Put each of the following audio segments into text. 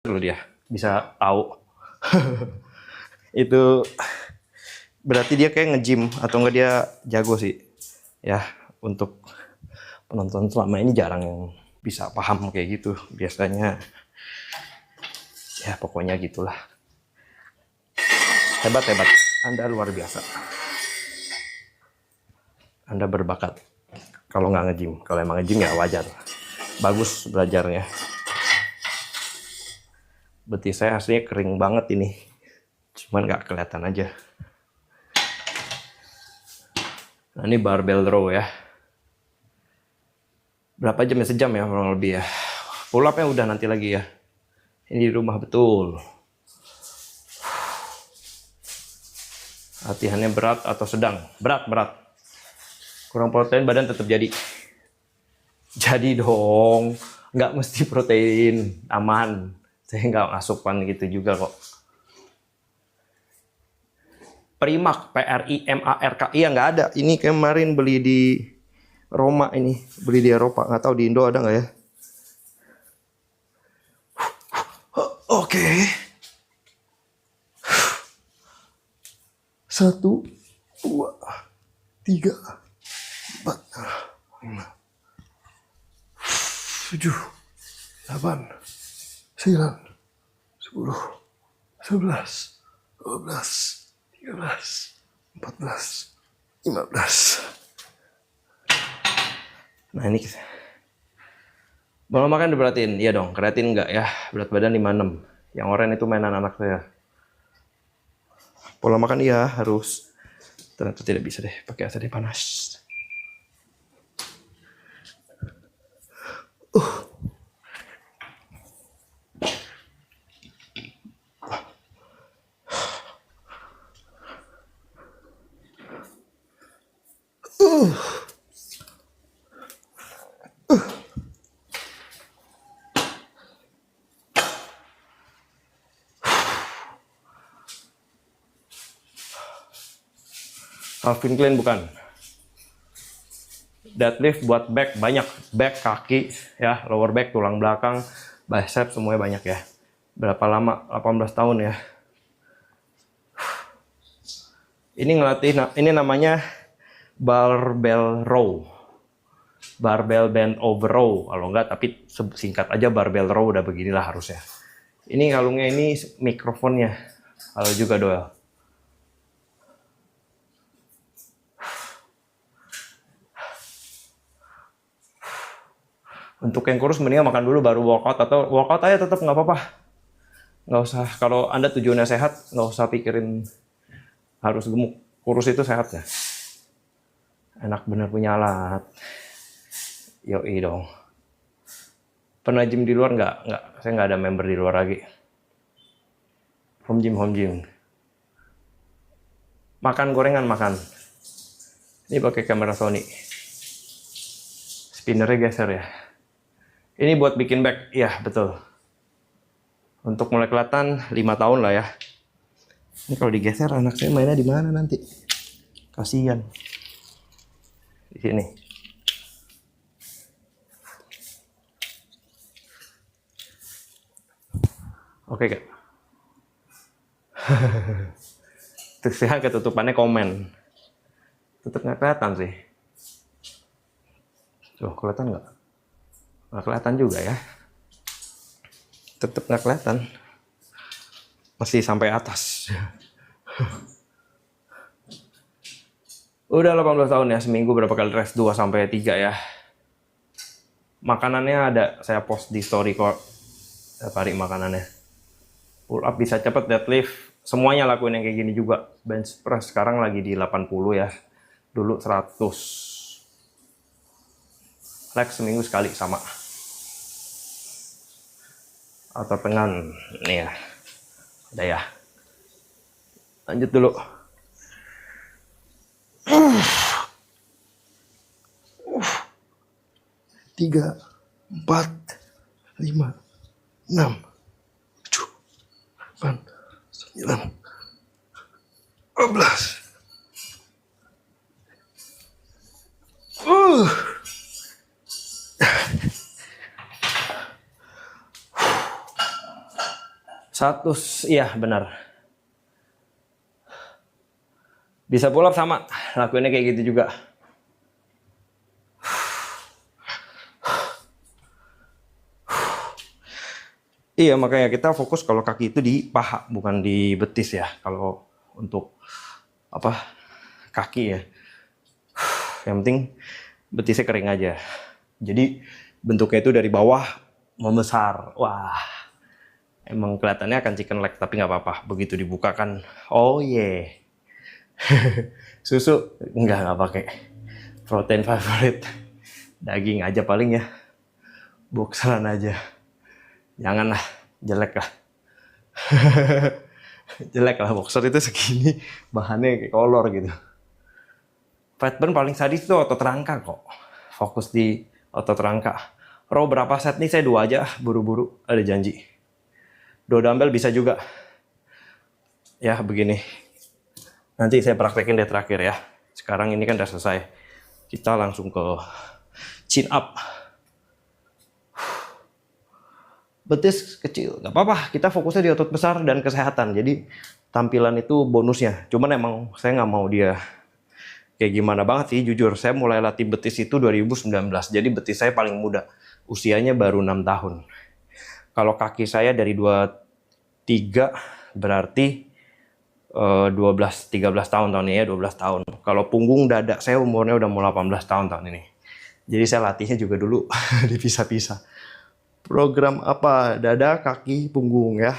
Loh dia bisa tahu. Itu berarti dia kayak nge-gym atau enggak dia jago sih. Ya, untuk penonton selama ini jarang yang bisa paham kayak gitu. Biasanya ya pokoknya gitulah. Hebat. Anda luar biasa. Anda berbakat. Kalau nggak nge-gym, kalau emang nge-gym ya wajar. Bagus belajarnya. Betis saya aslinya kering banget ini. Cuman nggak kelihatan aja. Nah, ini barbell row ya. Berapa jam ya? Sejam ya kurang lebih ya. Pull up-nya udah nanti lagi ya. Ini di rumah betul. Latihannya berat atau sedang? Berat. Kurang protein badan tetap jadi. Jadi dong. Nggak mesti protein. Aman. Saya nggak asupan gitu juga kok. Primark, PRIMARK. Iya nggak ada. Ini kemarin beli di Roma ini. Beli di Eropa. Nggak tahu di Indo ada nggak ya. Oke. 1, 2, 3, 4, 5, 7, 8, 9, 10, 11, 12, 13, 14, 15. Nah ini belum makan diberatin, iya dong, kreatin enggak ya, berat badan 56. Yang oranye itu mainan anak saya. Pola makan iya harus. Ternyata tidak bisa deh pakai ACD panas. Calvin Klein bukan. Deadlift buat back banyak, back kaki ya, lower back, tulang belakang, bicep semuanya banyak ya. Berapa lama? 18 tahun ya. Ini ngelatih, ini namanya barbell row. Barbell bend over row. Kalau enggak, tapi singkat aja barbell row udah beginilah harusnya. Ini kalungnya ini mikrofonnya. Kalau juga Doel. Untuk yang kurus mendingan makan dulu baru workout, atau workout aja tetap nggak apa-apa. Nggak usah, kalau Anda tujuannya sehat, nggak usah pikirin harus gemuk. Kurus itu sehat ya. Enak bener punya alat. Yoi dong. Pernah gym di luar nggak? Nggak, saya nggak ada member di luar lagi. Home gym. Makan gorengan makan. Ini pakai kamera Sony. Spinnernya geser ya. Ini buat bikin back, iya betul. Untuk mulai kelihatan 5 tahun lah ya. Ini kalau digeser anak saya mainnya di mana nanti? Kasihan. Di sini. Oke kak. Terus saya ketutupannya komen. Tetap nggak kelihatan sih. Tuh kelihatan nggak? Nggak kelihatan juga ya. Tetap nggak kelihatan. Masih sampai atas. Udah 18 tahun ya, seminggu berapa kali rest? 2 sampai 3 ya. Makanannya ada, saya post di story kok. Setiap hari makanannya. Pull up bisa cepet, deadlift. Semuanya lakuin yang kayak gini juga. Bench press sekarang lagi di 80 ya. Dulu 100. Leg seminggu sekali sama. Atau tengan, nih ya. Udah ya. Lanjut dulu. 3, 4, 5, 6, 7, 8, 9, 12. Iya benar. Bisa pull up sama, lakuinnya kayak gitu juga. Iya, makanya kita fokus kalau kaki itu di paha, bukan di betis ya. Kalau untuk apa kaki ya. Yang penting betisnya kering aja. Jadi bentuknya itu dari bawah membesar. Wah, emang kelihatannya akan chicken leg, tapi nggak apa-apa. Begitu dibuka kan, oh yeah. Susu nggak pakai. Protein favorit, daging aja paling ya. Boxeran aja. Janganlah, jelek lah. Jelek lah, boxer itu segini, bahannya kayak kolor gitu. Fat burn paling sadis itu otot rangka kok. Fokus di otot rangka. Row berapa set nih? Saya 2 aja, buru-buru, ada janji. 2 dumbbell bisa juga. Ya, begini. Nanti saya praktekin deh terakhir ya. Sekarang ini kan udah selesai. Kita langsung ke chin up. Betis kecil, nggak apa-apa. Kita fokusnya di otot besar dan kesehatan. Jadi tampilan itu bonusnya. Cuman emang saya nggak mau dia kayak gimana banget sih. Jujur, saya mulai latih betis itu 2019. Jadi betis saya paling muda. Usianya baru 6 tahun. Kalau kaki saya dari 23 berarti 13 tahun ini ya, 12 tahun. Kalau punggung dada saya umurnya udah mau 18 tahun ini. Jadi saya latihnya juga dulu dipisah-pisah. Program apa? Dada, kaki, punggung ya.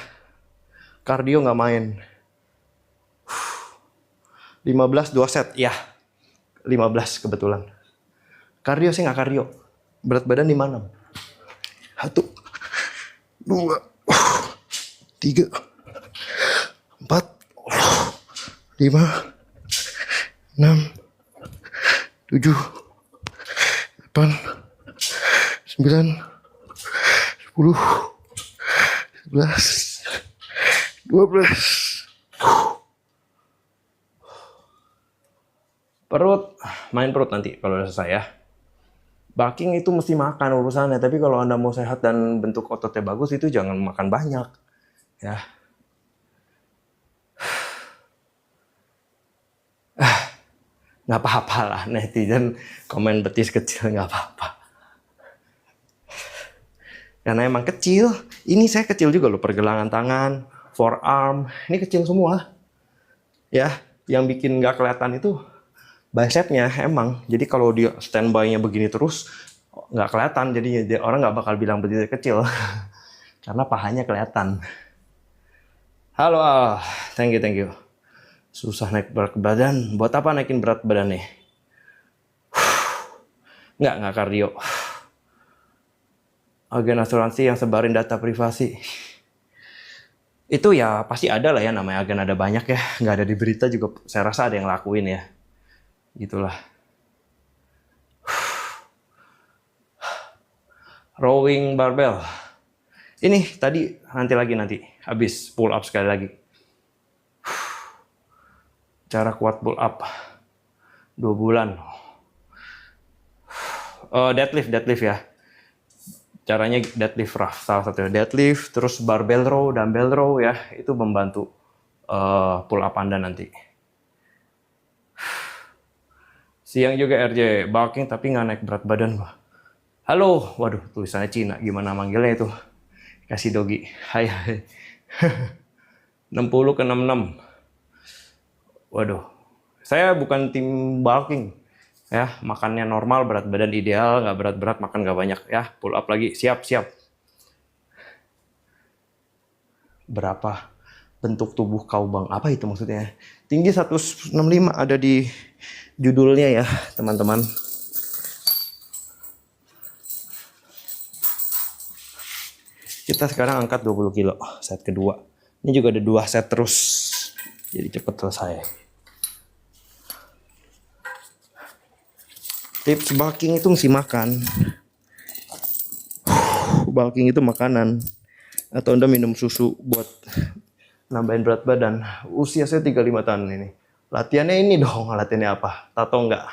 Kardio nggak main. 15 2 set ya. 15 kebetulan. Kardio sih nggak kardio. Berat badan di mana? 1 2 3 4 5 6 7 8 9 10, 11, 12. Perut, main perut nanti kalau udah selesai ya. Bulking itu mesti makan urusannya, tapi kalau Anda mau sehat dan bentuk ototnya bagus itu jangan makan banyak. Ya. Nggak apa-apa lah, netizen komen betis kecil nggak apa-apa. Karena emang kecil. Ini saya kecil juga loh, pergelangan tangan, forearm, ini kecil semua. Ya, yang bikin nggak kelihatan itu bicepnya emang. Jadi kalau dia standby-nya begini terus, nggak kelihatan. Jadi orang nggak bakal bilang betis kecil. Karena pahanya kelihatan. Halo, thank you. Susah naik berat badan. Buat apa naikin berat badan nih? Nggak kardio. Agen asuransi yang sebarin data privasi. Itu ya pasti ada lah ya, namanya agen ada banyak ya. Nggak ada di berita juga, saya rasa ada yang lakuin ya. Gitulah. Rowing barbell. Ini tadi nanti habis pull up sekali lagi. Cara kuat pull up 2 bulan. Deadlift ya. Caranya deadlift rough, salah satu deadlift, terus barbell row, dumbbell row ya, itu membantu pull up Anda nanti. Siang juga RJ, bulking tapi nggak naik berat badan gua. Halo, waduh tulisannya Cina, gimana manggilnya itu? Kasih dogi, hai. 60 ke 66. Waduh, saya bukan tim bulking. Ya, makannya normal, berat badan ideal, nggak berat-berat, makan nggak banyak. Ya, pull up lagi, siap. Berapa bentuk tubuh kau bang? Apa itu maksudnya? Tinggi 165 ada di judulnya ya, teman-teman. Kita sekarang angkat 20 kilo, set kedua. Ini juga ada 2 set terus, jadi cepet selesai. Tips bulking itu mesti makan. Bulking itu makanan. Atau Anda minum susu buat nambahin berat badan. Usia saya 35 tahun ini. Latihannya ini dong, latihannya apa? Tato enggak?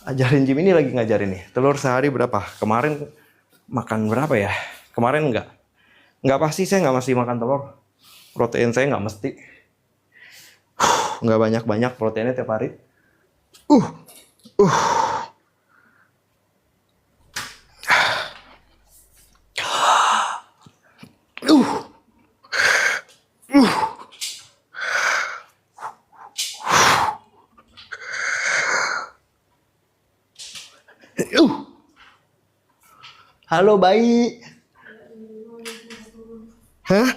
Ajarin gym ini lagi ngajarin nih. Telur sehari berapa? Kemarin makan berapa ya? Kemarin enggak. Nggak pasti saya nggak mesti makan telur. Protein saya nggak mesti. Nggak banyak-banyak proteinnya tiap hari. Uh. Halo bayi. Hah?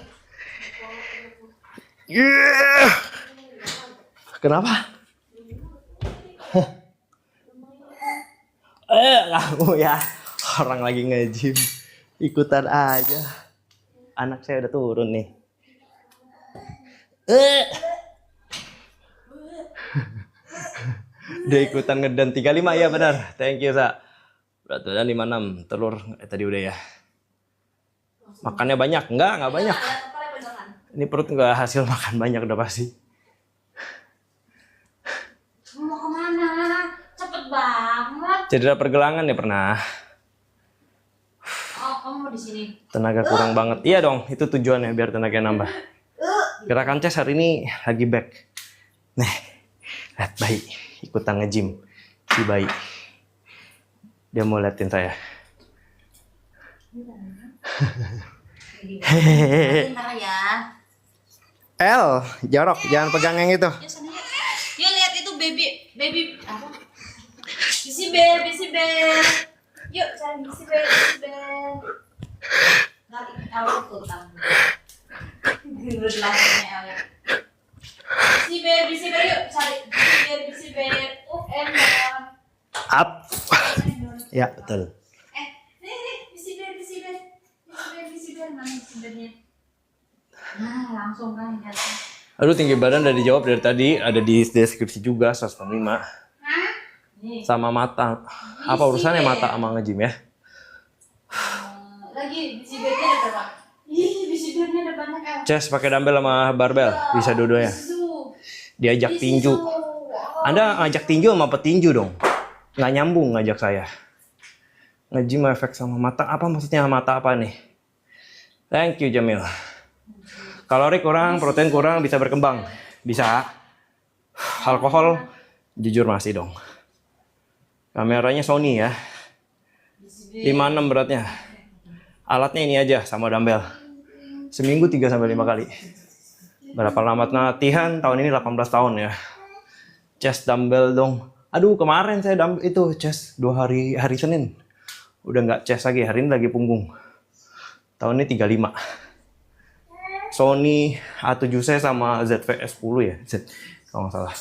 Yeah. Kenapa? Kamu ya, orang lagi nge-gym ikutan aja. Anak saya udah turun nih. Dia ikutan ngedan 35 ya benar. Thank you Sa. Berat badan 56. Telur tadi udah ya. Makannya banyak? Enggak banyak. Ini perut nggak hasil makan banyak udah pasti. Mau kemana? Cepet banget. Cedera pergelangan ya pernah. Oh, kamu mau di sini? Tenaga kurang banget. Iya dong, itu tujuannya biar tenaga nambah. Gerakan chest hari ini lagi back. Nih, lihat bayi ikutan nge-gym. Si bayi. Dia mau liatin saya. Hehehe. Ntar ya. El, jorok, jangan pegang yang itu. Yuk lihat itu baby apa? Bisi bear. Yuk cari bisi bear. Nanti kalau tuh tamu. Gerut langsungnya El. Bisi bear yuk cari bisi bear. Enak. Up. Ya betul. Nih bisi bear. Bisi bear mana bisi bearnya? Nah langsung kan lihat. Aduh tinggi badan udah dijawab dari tadi, ada di deskripsi juga 105. Sama mata. Apa urusannya mata sama nge-gym ya? Lagi bisi bearnya ada berapa? Ih, bisi bearnya ada banyak El. Chest pakai dumbbell sama barbell, bisa dua-duanya. Diajak tinju. Anda ngajak tinju sama petinju dong. Nggak nyambung ngajak saya. Nge-gym efek sama mata. Apa maksudnya mata apa nih? Thank you Jamil. Kalori kurang, protein kurang, bisa berkembang. Bisa. Alkohol, jujur masih dong. Kameranya Sony ya. 56 beratnya. Alatnya ini aja sama dumbbell. Seminggu 3-5 kali. Berapa lama latihan? Tahun ini 18 tahun ya. Chest dumbbell dong. Aduh kemarin saya itu chest 2 hari Senin. Udah nggak chest lagi, hari ini lagi punggung. Tahun ini 35. Sony A7C sama ZVS 10 ya. Kalau nggak salah.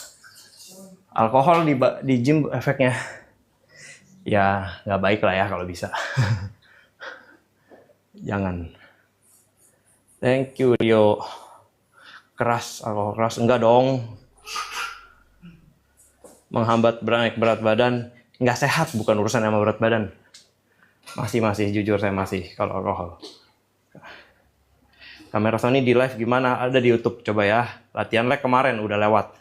Alkohol di gym efeknya. Ya nggak baik lah ya kalau bisa. Jangan. Thank you Rio. Keras, alkohol keras enggak dong. Menghambat berat badan. Nggak sehat, bukan urusan sama berat badan. Masih jujur saya masih kalau alkohol. Kamera Sony di live gimana? Ada di YouTube, coba ya. Latihan leg kemarin udah lewat.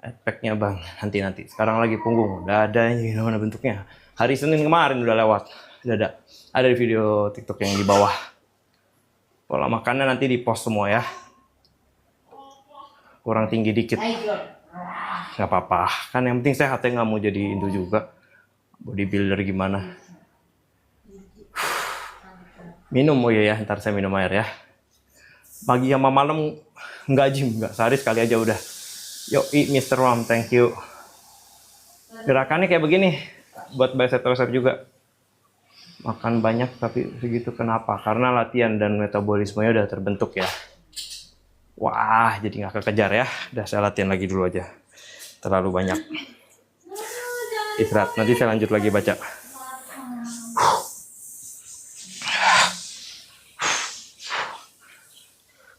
Efeknya bang, nanti. Sekarang lagi punggung, udah ada ini gimana bentuknya. Hari Senin kemarin udah lewat, udah ada. Ada di video TikTok yang di bawah. Pola makannya nanti di post semua ya. Kurang tinggi dikit. Nggak apa-apa, kan yang penting sehat ya, nggak mau jadi Indo juga. Bodybuilder gimana. Minum, oh iya ya, ntar saya minum air ya. Pagi sama malam nggak gym, nggak, sehari sekali aja udah. Yoi Mr. Rom, thank you. Gerakannya kayak begini, buat bicep tricep juga. Makan banyak tapi segitu kenapa? Karena latihan dan metabolismenya udah terbentuk ya. Wah, jadi nggak kekejar ya. Udah saya latihan lagi dulu aja. Terlalu banyak. Istirahat, nanti saya lanjut lagi baca.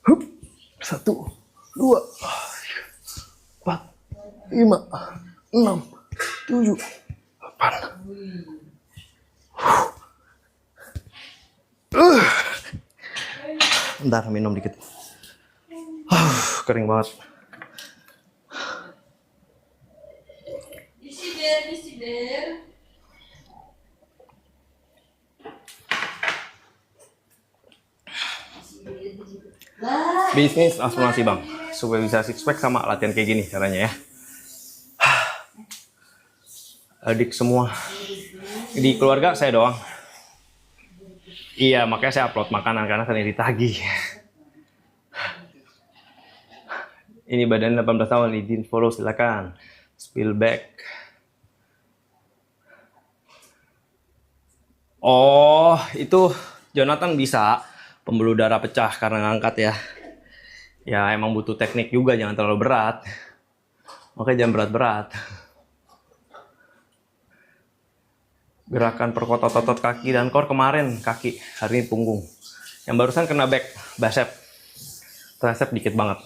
Hup. 1, 2, 4, 5, 6, 7, 8. Bentar, minum dikit. Kering banget. Bisi bear. Bisnis asuransi bang, supaya bisa six pack sama latihan kayak gini caranya ya. Adik semua di keluarga saya doang. Iya, makanya saya upload makanan karena sering ditagih. Ini badan 18 tahun, izin follow silakan. Spielback. Oh, itu Jonathan bisa pembuluh darah pecah karena ngangkat ya. Ya emang butuh teknik juga, jangan terlalu berat. Makanya jangan berat-berat. Gerakan perkuat otot kaki dan core kemarin kaki, hari ini punggung. Yang barusan kena back, bicep. Tricep dikit banget.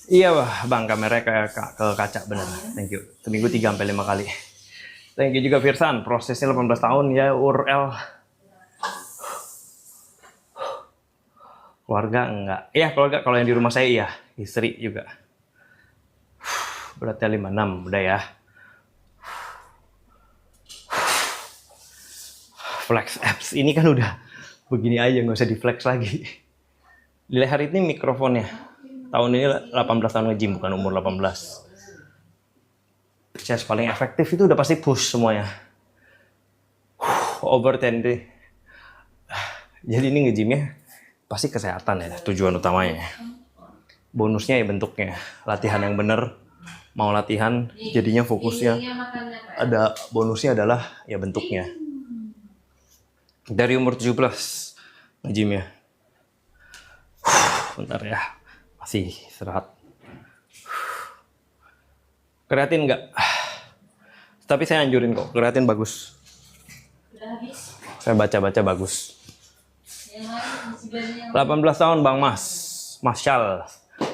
Iya bang, kameranya kayak ke kaca bener. Thank you. Seminggu 3-5 kali. Thank you juga Firsan, prosesnya 18 tahun ya URL. Keluarga enggak. Iya keluarga, kalau yang di rumah saya iya. Istri juga. Beratnya 56, udah ya. Flex apps ini kan udah begini aja, nggak usah di flex lagi. Di leher ini mikrofonnya. Tahun ini 18 tahun nge-gym, bukan umur 18. Chest paling efektif itu udah pasti push semuanya. Over 10 day. Jadi ini nge-gymnya pasti kesehatan ya, tujuan utamanya. Bonusnya ya bentuknya. Latihan yang bener. Mau latihan, jadinya fokusnya. Ada bonusnya adalah ya bentuknya. Dari umur 17 nge-gym ya. Bentar ya. Masih istirahat. Kreatin enggak? Tapi saya anjurin kok, kreatin bagus. Saya baca-baca bagus. 18 tahun Bang Mas. Masyal.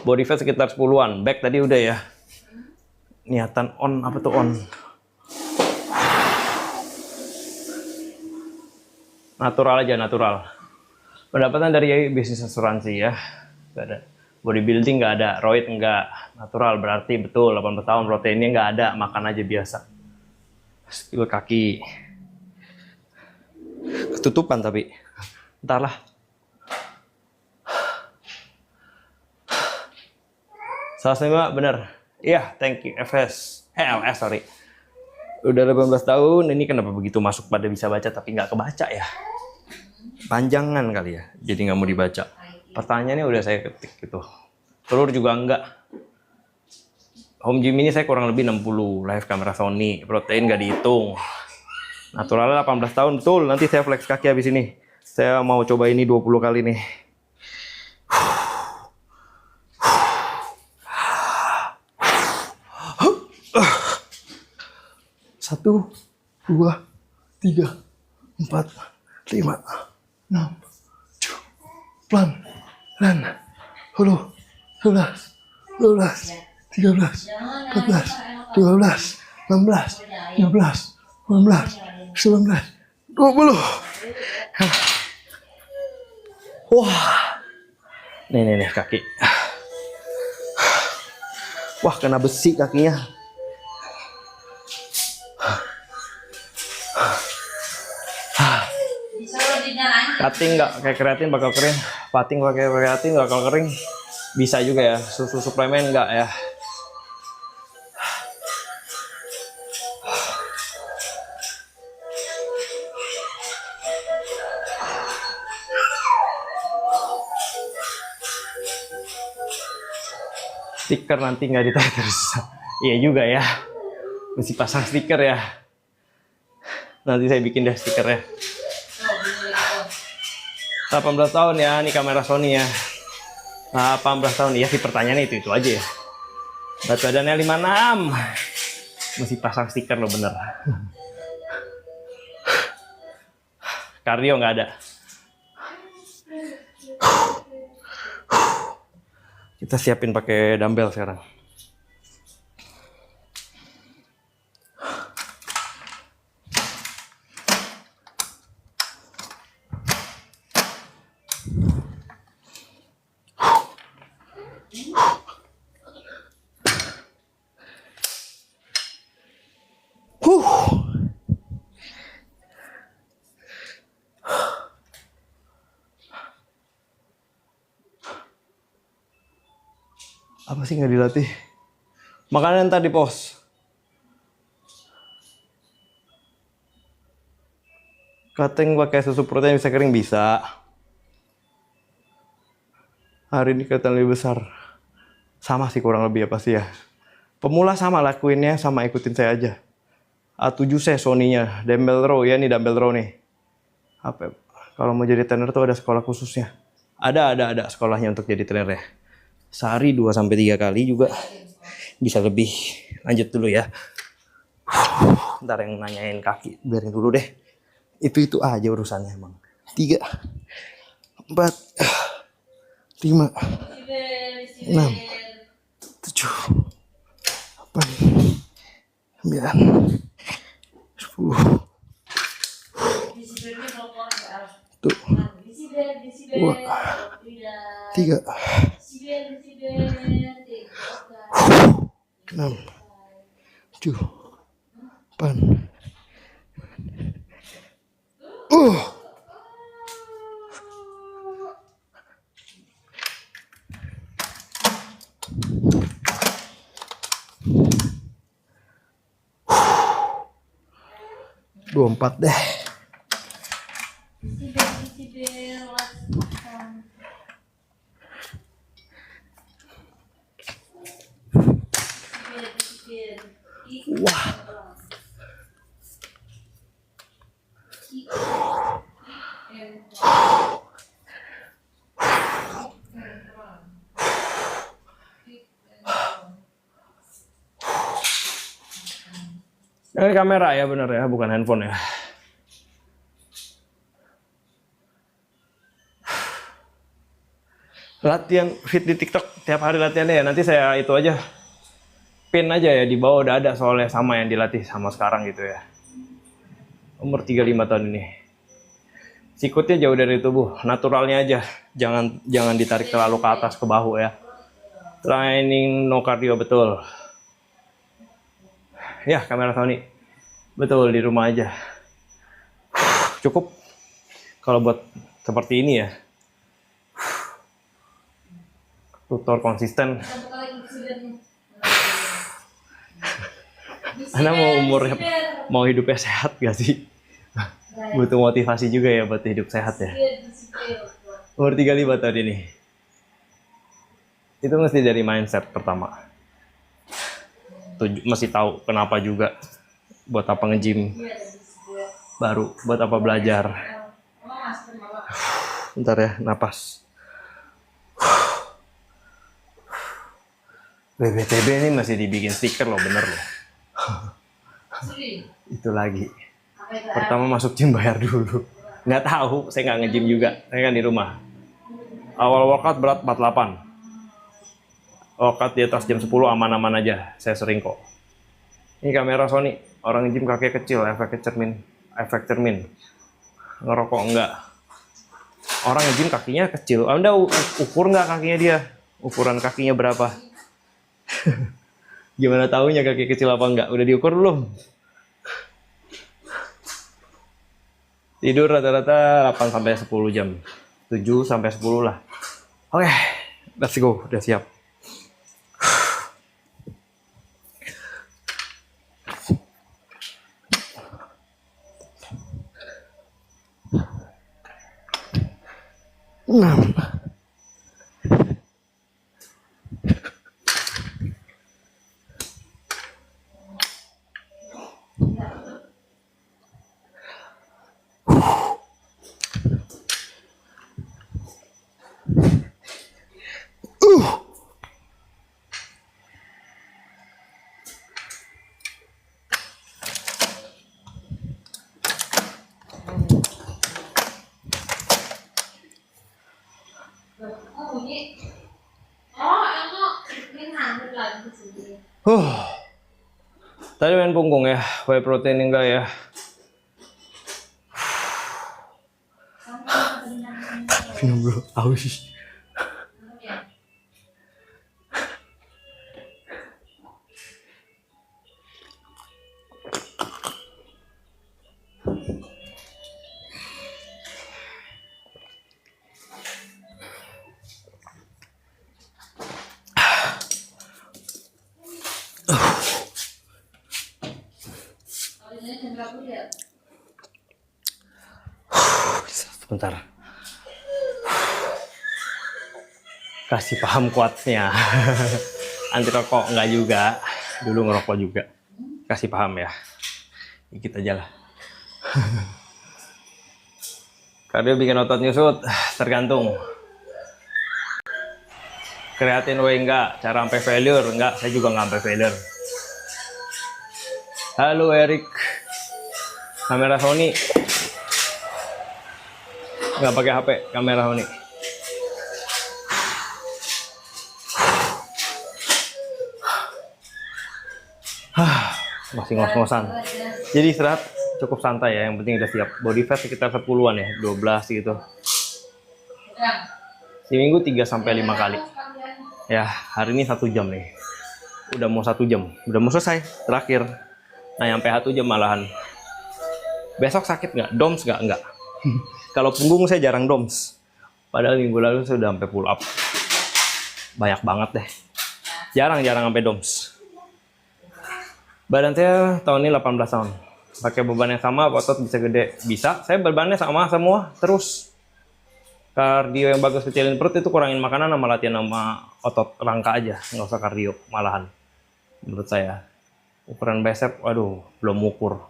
Body fat sekitar 10-an. Back tadi udah ya. Niatan on, apa tuh on? Natural aja, natural. Pendapatan dari bisnis asuransi ya. Gak ada. Bodybuilding nggak ada, roid nggak. Natural berarti betul, 18 tahun proteinnya nggak ada, makan aja biasa. Skill kaki. Ketutupan tapi. Ntar lah. 105 bener. Iya, thank you. LS sorry. Udah 18 tahun, ini kenapa begitu masuk pada bisa baca tapi nggak kebaca ya? Panjangan kali ya, jadi nggak mau dibaca. Pertanyaannya udah saya ketik gitu. Telur juga enggak. Home gym ini saya kurang lebih 60. Live kamera Sony, protein nggak dihitung. Naturalnya 18 tahun, betul. Nanti saya flex kaki habis ini. Saya mau coba ini 20 kali nih. Satu, 2, 3, 4, 5, 6, 7, pelan, 10, 11, 12, 13, 14, 15, 16, 17, 18, 19, 20. Wah, nih kaki. Wah, kena besi kakinya. Cutting nggak kayak kreatin bakal kering, pating pakai kreatin bakal kering, bisa juga ya. Susu suplemen nggak ya. Stiker nanti nggak ditanya terus. Iya juga ya, mesti pasang stiker ya. Nanti saya bikin deh stikernya. 18 tahun ya, ini kamera Sony ya. 18 tahun ya, sih pertanyaannya itu aja ya. Berat badannya 56. Mesti pasang stiker loh bener. Kardio nggak ada. Kita siapin pakai dumbbell sekarang. Apa sih nggak dilatih? Makanan tadi pos. Kateng pakai susu protein bisa kering bisa. Hari ini kelihatan lebih besar. Sama sih kurang lebih apa sih ya. Pemula sama lakuinnya sama ikutin saya aja. A7C Sony-nya, dumbbell row ya, nih dumbbell row nih. Apa? Kalau mau jadi trainer tuh ada sekolah khususnya. Ada sekolahnya untuk jadi trainer ya. Sehari 2 sampai 3 kali juga bisa lebih. Lanjut dulu ya. Ntar yang nanyain kaki biarin dulu deh. Itu aja urusannya emang. 3 4 5 6 7 8 9 10 tuh 2 3 6 7 8 24 deh. Wah. Ini kamera ya bener ya, bukan handphone ya. Latihan fit di TikTok tiap hari latihannya ya. Nanti saya itu aja pin aja ya di bawah udah ada soalnya sama yang dilatih sama sekarang gitu ya. Umur 35 tahun ini. Sikutnya jauh dari tubuh, naturalnya aja. Jangan ditarik terlalu ke atas ke bahu ya. Training no cardio betul. Ya, kamera Sony. Betul di rumah aja. Cukup kalau buat seperti ini ya. Tutor konsisten. Anda mau hidupnya sehat gak sih? Butuh motivasi juga ya buat hidup sehat ya. Umur 35 tahun ini. Itu mesti dari mindset pertama. Mesti tahu kenapa juga. Buat apa nge-gym. Baru buat apa belajar. Bentar ya, napas. BBTB ini masih dibikin stiker loh, bener loh. Itu lagi. Pertama masuk gym bayar dulu. Nggak tahu, saya nggak nge-gym juga. Saya kan di rumah. Awal workout berat 48. Workout di atas jam 10 aman-aman aja. Saya sering kok. Ini kamera Sony. Orang nge-gym kakinya kecil, efek cermin. Ngerokok enggak. Orang nge-gym kakinya kecil. Anda ukur nggak kakinya dia? Ukuran kakinya berapa? Gimana taunya kaki kecil apa enggak? Udah diukur belum? Tidur rata-rata 8 sampai 10 jam. 7 sampai 10 lah. Oke, let's go. Udah siap. Enam. Tadi main punggung ya, whey protein enggak ya? Minum bro, aus. Sebentar. Kasih paham kuatnya. Anti rokok enggak juga. Dulu ngerokok juga. Kasih paham ya. Dikit aja lah. Kardio bikin otot nyusut, tergantung. Kreatin whey enggak, cara sampai failure enggak, saya juga nggak sampai failure. Halo Erik, kamera Sony, nggak pakai HP, kamera Sony. Masih ngos-ngosan. Jadi istirahat cukup santai ya, yang penting udah siap. Body fat sekitar 10-an ya, 12 gitu. Seminggu 3-5 kali. Ya, hari ini 1 jam nih. Udah mau 1 jam, udah mau selesai, terakhir. Nah, sampai 1 jam malahan. Besok sakit nggak? DOMS nggak? Nggak. Kalau punggung saya jarang DOMS. Padahal minggu lalu saya udah sampai pull up. Banyak banget deh. Jarang-jarang sampai DOMS. Badan saya tahun ini 18 tahun. Pakai beban yang sama, otot bisa gede. Bisa, saya bebannya sama semua, terus. Kardio yang bagus kecilin perut itu kurangin makanan sama latihan sama otot rangka aja. Nggak usah kardio, malahan. Menurut saya. Ukuran bicep, waduh, belum ukur.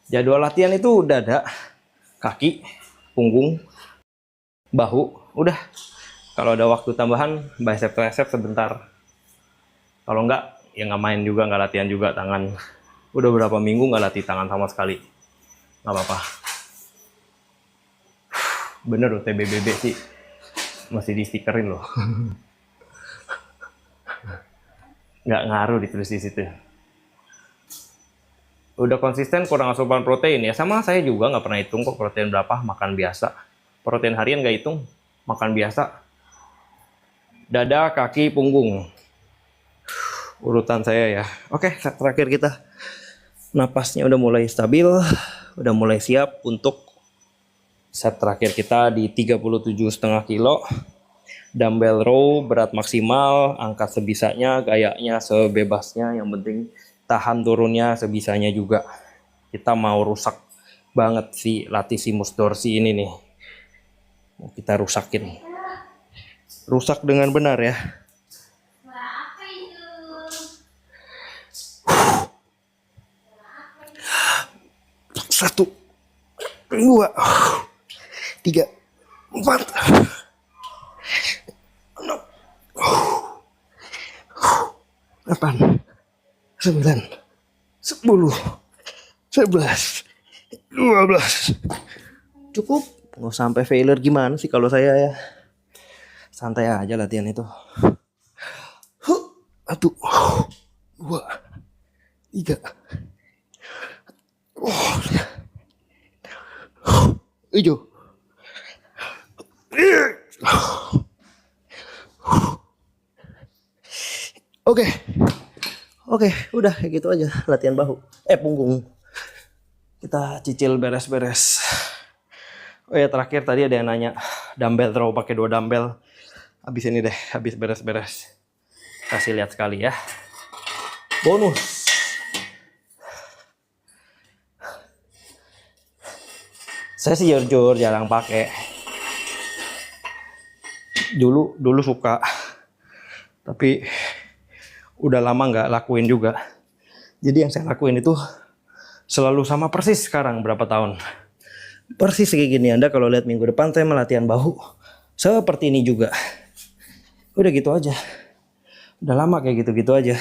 Jadwal latihan itu dada, kaki, punggung, bahu, udah. Kalau ada waktu tambahan, bicep tricep sebentar. Kalau enggak, ya nggak main juga, nggak latihan juga tangan. Udah berapa minggu nggak latih tangan sama sekali. Nggak apa-apa. Bener loh, TBBB sih. Masih di stikerin loh. Nggak ngaruh ditulis di situ. Udah konsisten kurang asupan protein ya. Sama saya juga nggak pernah hitung kok protein berapa, makan biasa. Protein harian nggak hitung, makan biasa. Dada, kaki, punggung. Urutan saya ya. Oke, set terakhir kita. Napasnya udah mulai stabil, udah mulai siap untuk set terakhir kita di 37,5 kilo. Dumbbell row, berat maksimal, angkat sebisanya, gayanya sebebasnya, yang penting tahan turunnya sebisanya juga. Kita mau rusak banget si latissimus dorsi ini nih. Mau kita rusakin. Rusak dengan benar ya. Satu, 2, 3, 4, 6, 8, 9, 10, 11, 12. Cukup. Nggak sampai failure gimana sih kalau saya ya. Santai aja latihan itu. 1, 2, 3. Hijau. Oke, udah kayak gitu aja latihan bahu. Punggung. Kita cicil beres-beres. Oh ya, terakhir tadi ada yang nanya dumbbell row pakai 2 dumbbell. Habis ini deh, habis beres-beres. Kasih lihat sekali ya. Bonus. Saya sih jujur jarang pakai. Dulu suka, tapi udah lama nggak lakuin juga. Jadi yang saya lakuin itu selalu sama persis sekarang berapa tahun. Persis kayak gini. Anda kalau lihat minggu depan saya latihan bahu seperti ini juga. Udah gitu aja. Udah lama kayak gitu-gitu aja.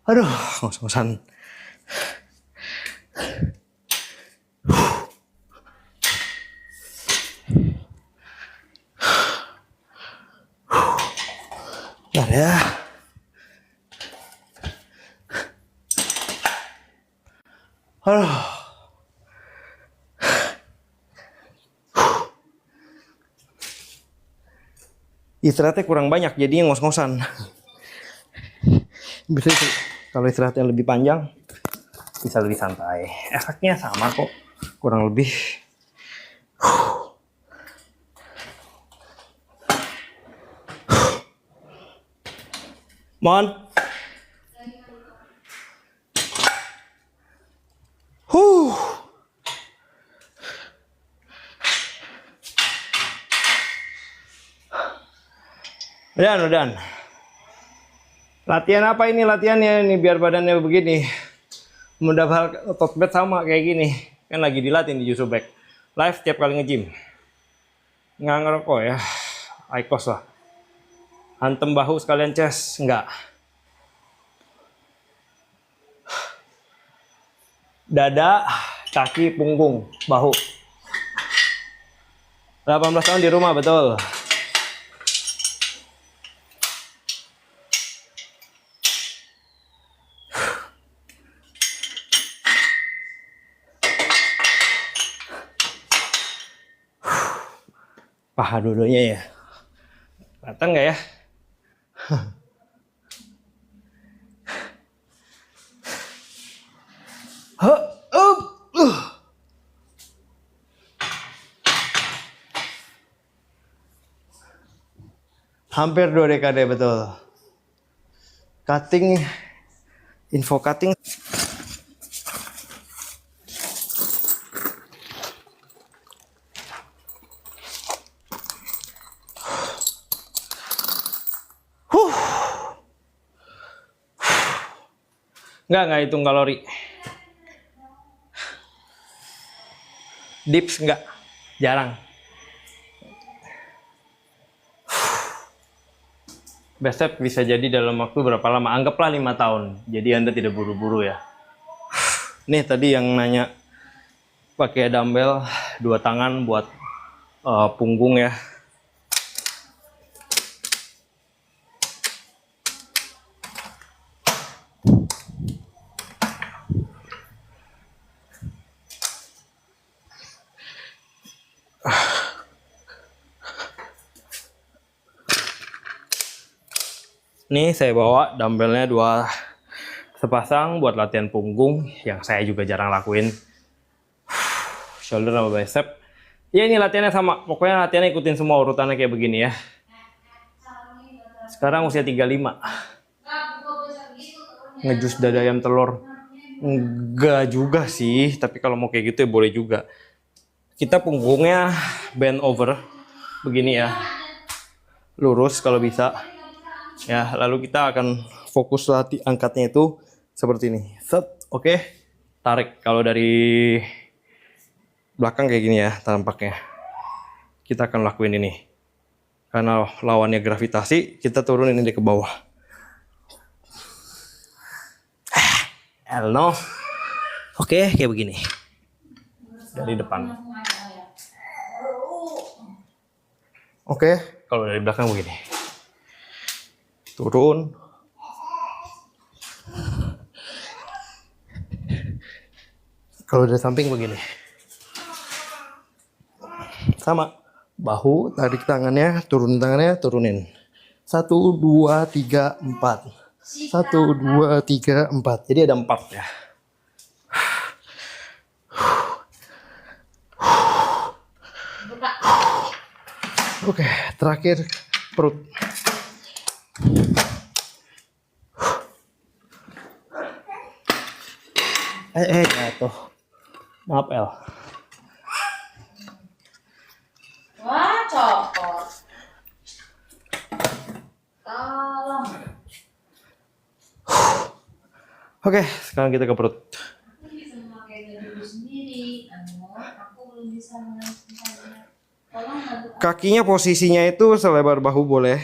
Aduh, ngos-ngosan. Bentar ya. Aduh. Istirahatnya kurang banyak, jadinya ngos-ngosan. Bisa kalau istirahat yang lebih panjang bisa lebih santai. Efeknya sama kok. kurang lebih. Mon. Udah. Latihan apa ini latihannya ini biar badannya begini. Mendapat otot bed sama kayak gini. Kan lagi dilatih di Jusuf Back. Live tiap kali nge-gym. Nggak ngerokok ya. Aikos lah. Hantem bahu sekalian chest. Enggak. Dada, kaki, punggung, bahu. 18 tahun di rumah, betul. Paha dulunya ya. Kelihatan nggak ya? Hampir 2 dekade, betul. Cutting, info cutting. Nggak hitung kalori. Dips nggak, jarang. Bicep bisa jadi dalam waktu berapa lama? Anggaplah 5 tahun. Jadi Anda tidak buru-buru ya. Nih tadi yang nanya pakai dumbbell 2 tangan buat punggung ya. Nih saya bawa dumbbellnya 2 sepasang buat latihan punggung yang saya juga jarang lakuin. Shoulder sama bicep. Ya ini latihannya sama. Pokoknya latihannya ikutin semua urutannya kayak begini ya. Sekarang usia 35. Ngejus dada ayam telur. Enggak juga sih, tapi kalau mau kayak gitu ya boleh juga. Kita punggungnya bend over begini ya. Lurus kalau bisa. Ya, lalu kita akan fokus latih angkatnya itu seperti ini. Set, oke. Tarik. Kalau dari belakang kayak gini ya tampaknya. Kita akan lakuin ini. Karena lawannya gravitasi, kita turunin ini ke bawah. Elno. Oke, kayak begini. Dari depan. Oke, kalau dari belakang begini. Turun. Kalau dari samping begini. Sama. Bahu, tarik tangannya, turunin. 1, 2, 3, 4. 1, 2, 3, 4. Jadi ada 4 ya. Oke, terakhir perut. Jatuh. Maaf El. Wah, copot. Tolong. Oke, sekarang kita ke perut. Aku bisa memakai dulu sendiri. Aku belum bisa menggunakannya. Tolong bantu aku. Kakinya posisinya itu selebar bahu boleh.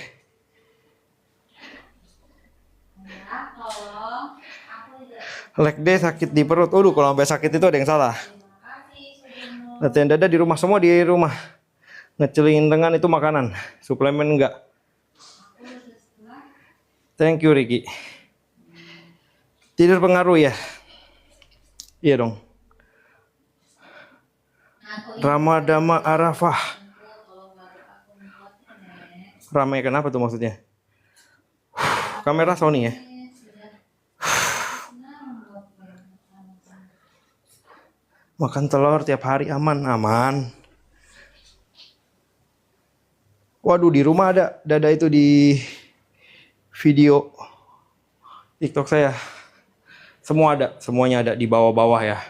Ya, tolong. Aku tidak. Leg day sakit di perut. Waduh, kalau sampai sakit itu ada yang salah. Terima kasih sudah Latihan dada di rumah, semua di rumah. Ngecelingin lengan itu makanan, suplemen enggak. Thank you Ricky. Tidur pengaruh ya? Iya dong. Ramadama Arafah. Ramai kenapa tuh maksudnya? Kamera Sony ya? Makan telur tiap hari aman. Waduh, di rumah ada dada itu di video TikTok saya. Semuanya ada di bawah-bawah ya.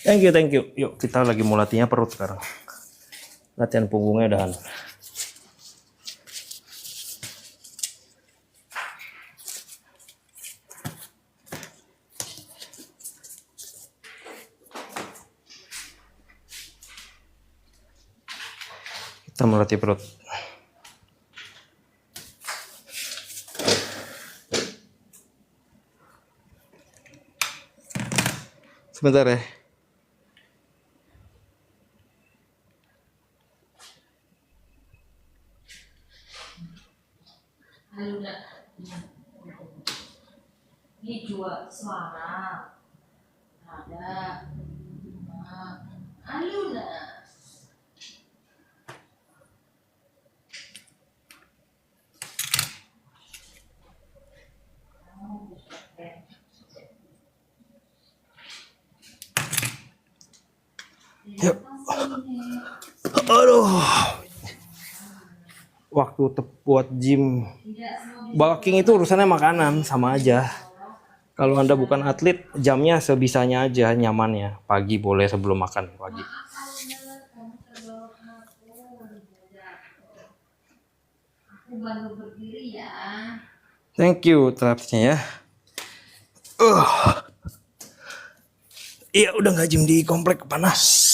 Thank you. Yuk, kita lagi mau latihan perut sekarang. Latihan punggungnya udahan. Kita melatih perut. Sebentar ya. Ini dua suara. Ada. Aluna. Yuk. Aduh. Waktu buat gym. Bulking itu urusannya makanan, sama aja. Kalau Anda bukan atlet, jamnya sebisanya aja, nyamannya. Pagi boleh sebelum makan pagi. Aku bantu berdiri ya. Thank you terapnya ya. Iya, udah nggak gym di komplek, panas.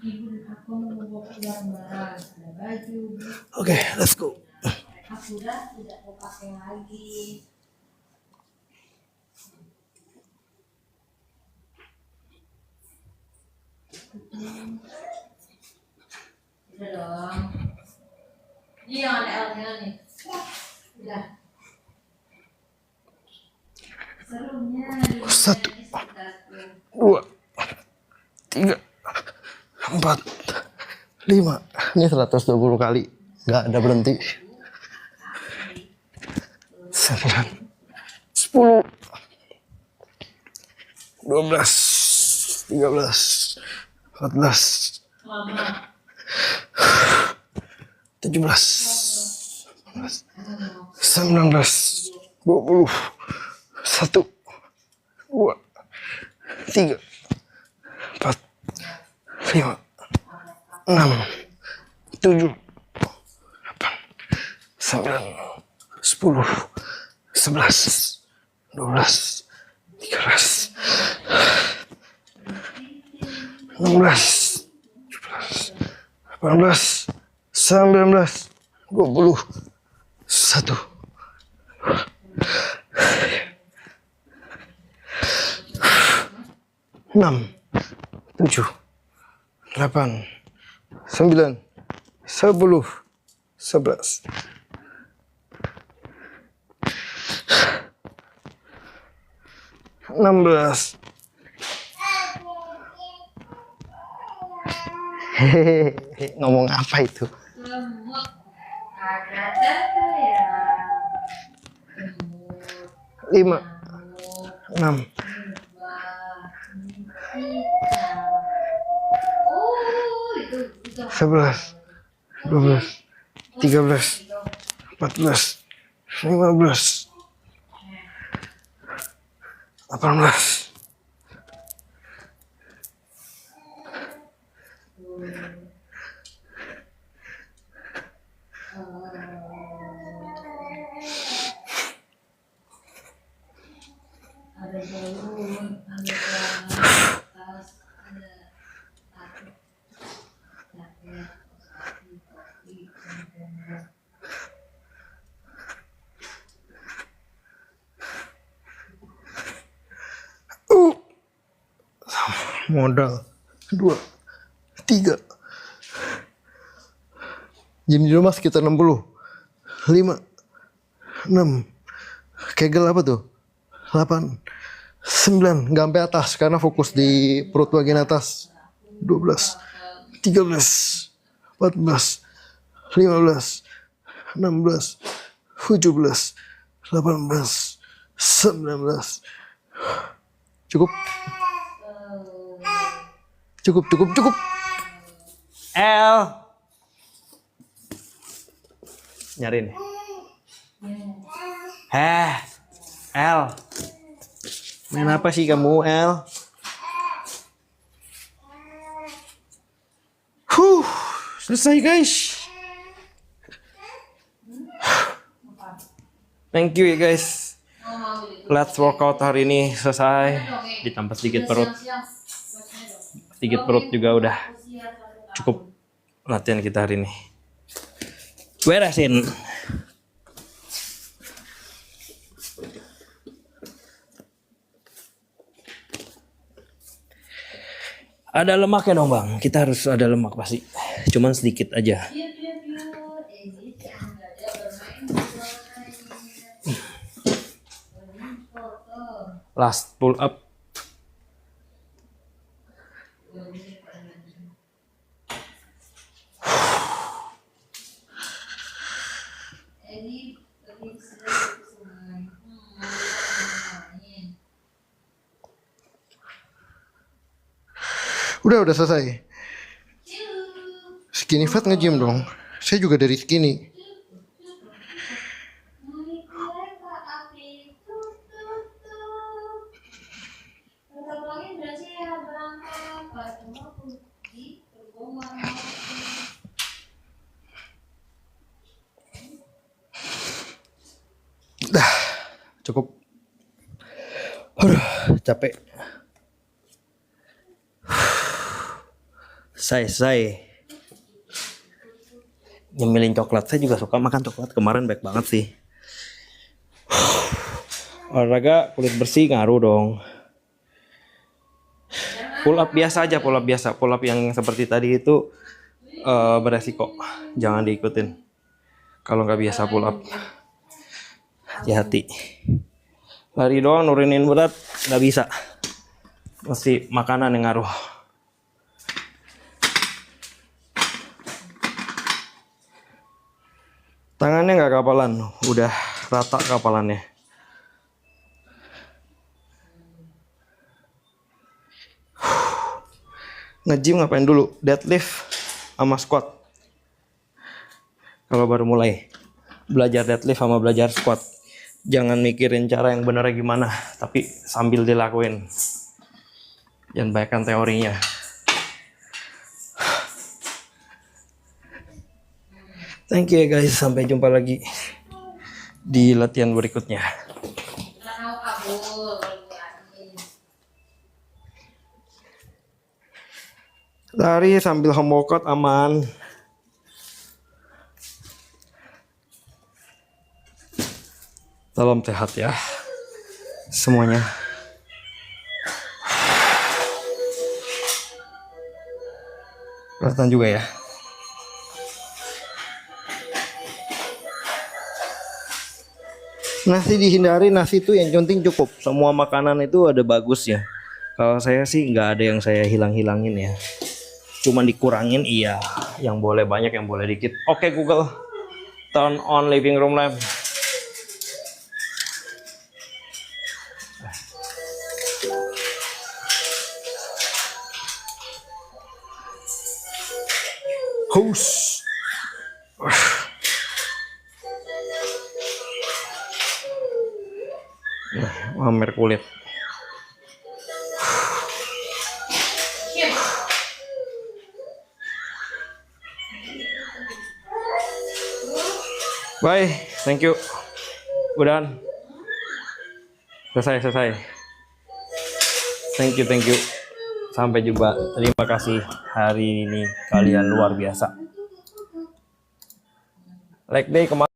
Ibu aku mau bawa barang-barang, ada baju. Oke, let's go. Aku udah tidak mau pakai lagi. Udah dong. Ini yang ada L-nya nih. Udah. Serunya di 1, sekitarku. 2, 3, 4, 5. Ini 120 kali. Nggak ada berhenti. 9, 10, 12, 13, 14, Mama. 17, 19, 20, 1, 2, 3, 4, 5, 6, 7, 8, 9, 10, 11, 12, 13, 16, 17, 18, 19, 20, 1, 6, 7, 8, 9, 10, 11, 16. Hehehe, ngomong apa itu? Lemut. Agak jatuh ya. Lemut. 5, 6, Oh, itu 11, 12, 13, 14, 15, 18. ada daun, ada tas, ada jaket, topi, sendal. Modal 2, 3. Gym di rumah sekitar 60. 5, 6. Kegel apa tuh? 8, 9, nggak sampai atas karena fokus di perut bagian atas. 12, 13, 14, 15, 16, 17, 18, 19. Cukup. Cukup. L. Nyariin. L. Main apa sih kamu, L? Selesai guys. Thank you ya guys. Let's workout hari ini selesai. Ditambah sedikit perut. Sedikit perut juga udah cukup latihan kita hari ini. Beresin. Ada lemaknya dong bang. Kita harus ada lemak pasti. Cuman sedikit aja. Last pull up. Udah selesai. Skinny fat nge-gym dong. Saya juga dari skinny. Dah, cukup. Capek. Saya nyemilin coklat. Saya juga suka makan coklat. Kemarin baik banget sih. Olahraga kulit bersih ngaruh dong. Pull up biasa aja, pull up biasa. Pull up yang seperti tadi itu beresiko. Jangan diikutin. Kalau nggak biasa pull up. Hati-hati. Lari doang nurunin berat nggak bisa. Mesti makanan yang ngaruh. Tangannya nggak kapalan, udah rata kapalannya. Nge-gym ngapain dulu? Deadlift sama squat. Kalau baru mulai belajar deadlift sama belajar squat, jangan mikirin cara yang benar gimana, tapi sambil dilakuin. Jangan bayangkan teorinya. Thank you ya guys, sampai jumpa lagi di latihan berikutnya. Lari sambil home workout aman. Salam sehat ya semuanya. Kelihatan juga ya. Nasi dihindari, nasi itu yang penting cukup. Semua makanan itu ada bagusnya. Kalau saya sih nggak ada yang saya hilang-hilangin ya. Cuman dikurangin iya. Yang boleh banyak, yang boleh dikit. Oke Google, turn on living room lamp. Hus. Pamer kulit. Bye, thank you. Udahan. Selesai. Thank you. Sampai jumpa. Terima kasih. Hari ini kalian luar biasa. Leg day kemarin.